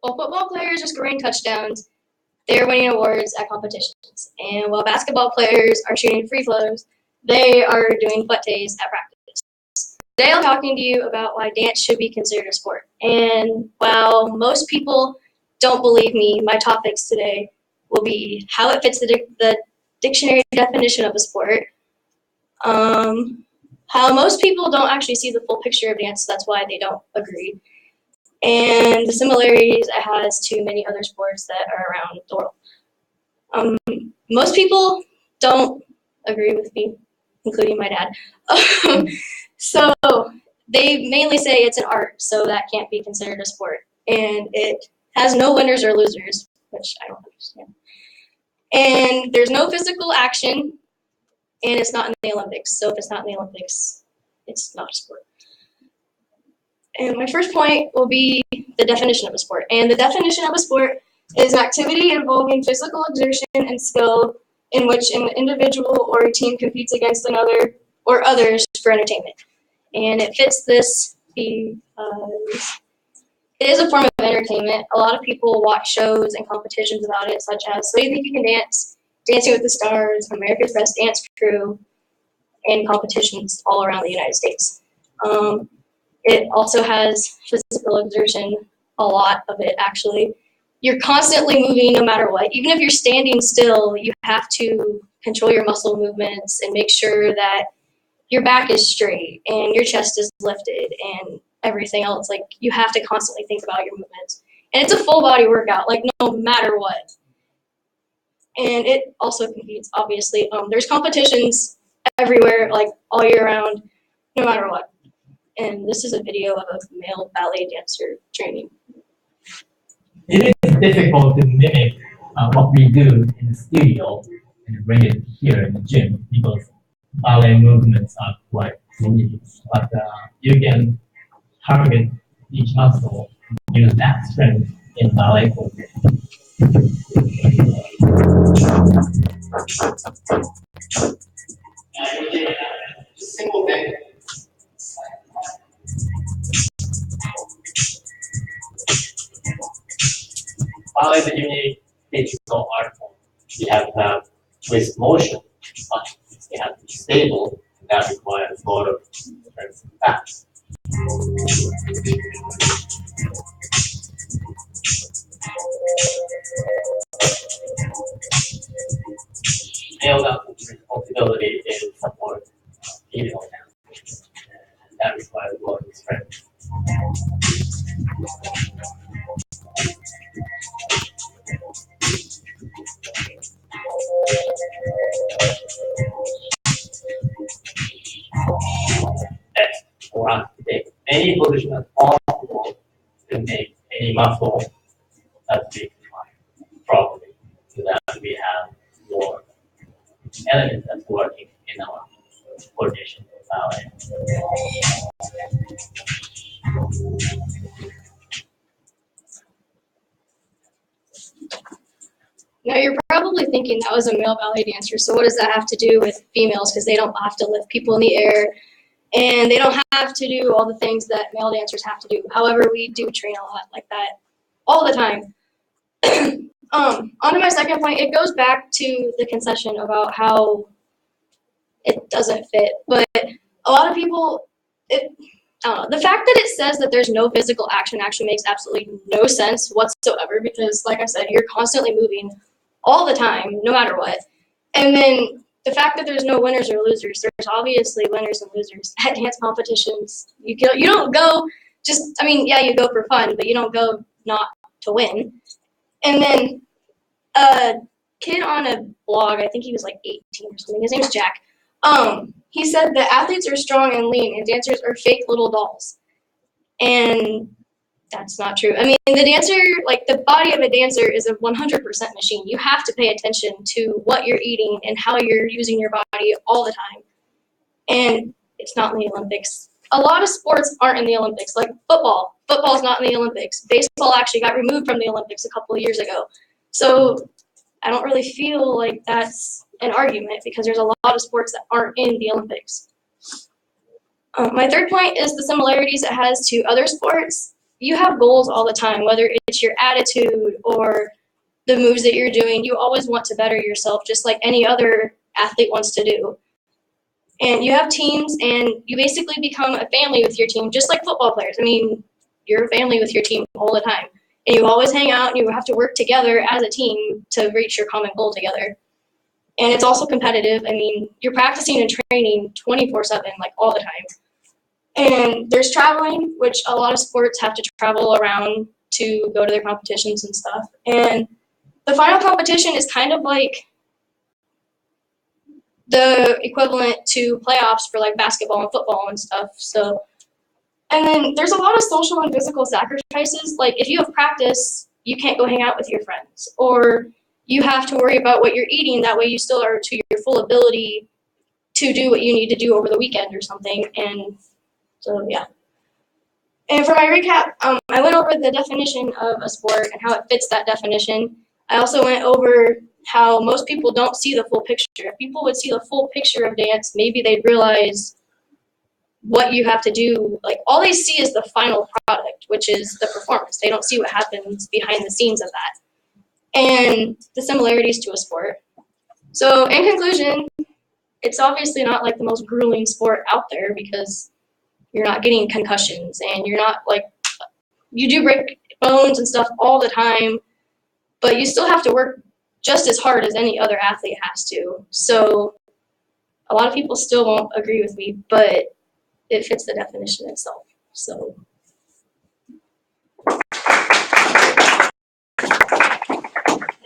while football players are scoring touchdowns, they're winning awards at competitions. And while basketball players are shooting free throws, they are doing butt tays at practice. Today I'm talking to you about why dance should be considered a sport. And while most people don't believe me, my topics today will be how it fits the dictionary definition of a sport, how most people don't actually see the full picture of dance, that's why they don't agree, and the similarities it has to many other sports that are around the world. Most people don't agree with me, including my dad. So they mainly say it's an art, so that can't be considered a sport. And it has no winners or losers, which I don't understand. And there's no physical action, and it's not in the Olympics. So if it's not in the Olympics, it's not a sport. And my first point will be the definition of a sport. And the definition of a sport is an activity involving physical exertion and skill in which an individual or a team competes against another or others for entertainment. And it fits this because it is a form of entertainment. A lot of people watch shows and competitions about it, such as So You Think You Can Dance, Dancing with the Stars, America's Best Dance Crew, and competitions all around the United States. It also has physical exertion, a lot of it actually. You're constantly moving no matter what. Even if you're standing still, you have to control your muscle movements and make sure that your back is straight and your chest is lifted and everything else. Like, you have to constantly think about your movements. And it's a full body workout, like no matter what. And it also competes, obviously. There's competitions everywhere, like all year round, no matter what. And this is a video of a male ballet dancer training. It is difficult to mimic what we do in the studio and bring it here in the gym because ballet movements are quite unique. But you can target each muscle, use that strength in ballet coordination. Simple thing. Ballet is a unique digital art form. You have to have twist motion, but you have to be stable, and that requires a lot of strength and facts. Male dancer's responsibility is to support female dancers, and that requires a lot of strength. Best for us to take any position as possible to make any muscle that's being defined properly, so that we have more elements that's working in our coordination with ballet. Now you're probably thinking that was a male ballet dancer, so what does that have to do with females? Because they don't have to lift people in the air, and they don't have to do all the things that male dancers have to do. However, we do train a lot like that all the time. On to my second point, it goes back to the concession about how it doesn't fit. But a lot of people, I don't know, the fact that it says that there's no physical action actually makes absolutely no sense whatsoever because, like I said, you're constantly moving all the time, no matter what. And then the fact that there's no winners or losers, there's obviously winners and losers at dance competitions. You don't go you go for fun, but you don't go not to win. And then a kid on a blog, I think he was like 18 or something, his name's Jack, he said that athletes are strong and lean and dancers are fake little dolls. And that's not true. I mean, the body of a dancer is a 100% machine. You have to pay attention to what you're eating and how you're using your body all the time. And it's not in the Olympics. A lot of sports aren't in the Olympics, like football. Football's not in the Olympics. Baseball actually got removed from the Olympics a couple of years ago. So I don't really feel like that's an argument because there's a lot of sports that aren't in the Olympics. My third point is the similarities it has to other sports. you have goals all the time, whether it's your attitude or the moves that you're doing. You always want to better yourself, just like any other athlete wants to do. And you have teams, and you basically become a family with your team, just like football players. I mean, you're a family with your team all the time. And you always hang out, and you have to work together as a team to reach your common goal together. And it's also competitive. I mean, you're practicing and training 24/7, like all the time. And there's traveling, which a lot of sports have to travel around to go to their competitions and stuff. And the final competition is kind of like the equivalent to playoffs for like basketball and football and stuff. So, and then there's a lot of social and physical sacrifices. Like if you have practice, you can't go hang out with your friends, or you have to worry about what you're eating. That way you still are to your full ability to do what you need to do over the weekend or something. And so, yeah. And for my recap, I went over the definition of a sport and how it fits that definition. I also went over how most people don't see the full picture. If people would see the full picture of dance, maybe they'd realize what you have to do. Like, all they see is the final product, which is the performance. They don't see what happens behind the scenes of that. And the similarities to a sport. So, in conclusion, it's obviously not like the most grueling sport out there, because you're not getting concussions, and you're not like, you do break bones and stuff all the time, but you still have to work just as hard as any other athlete has to. So a lot of people still won't agree with me, but it fits the definition itself. So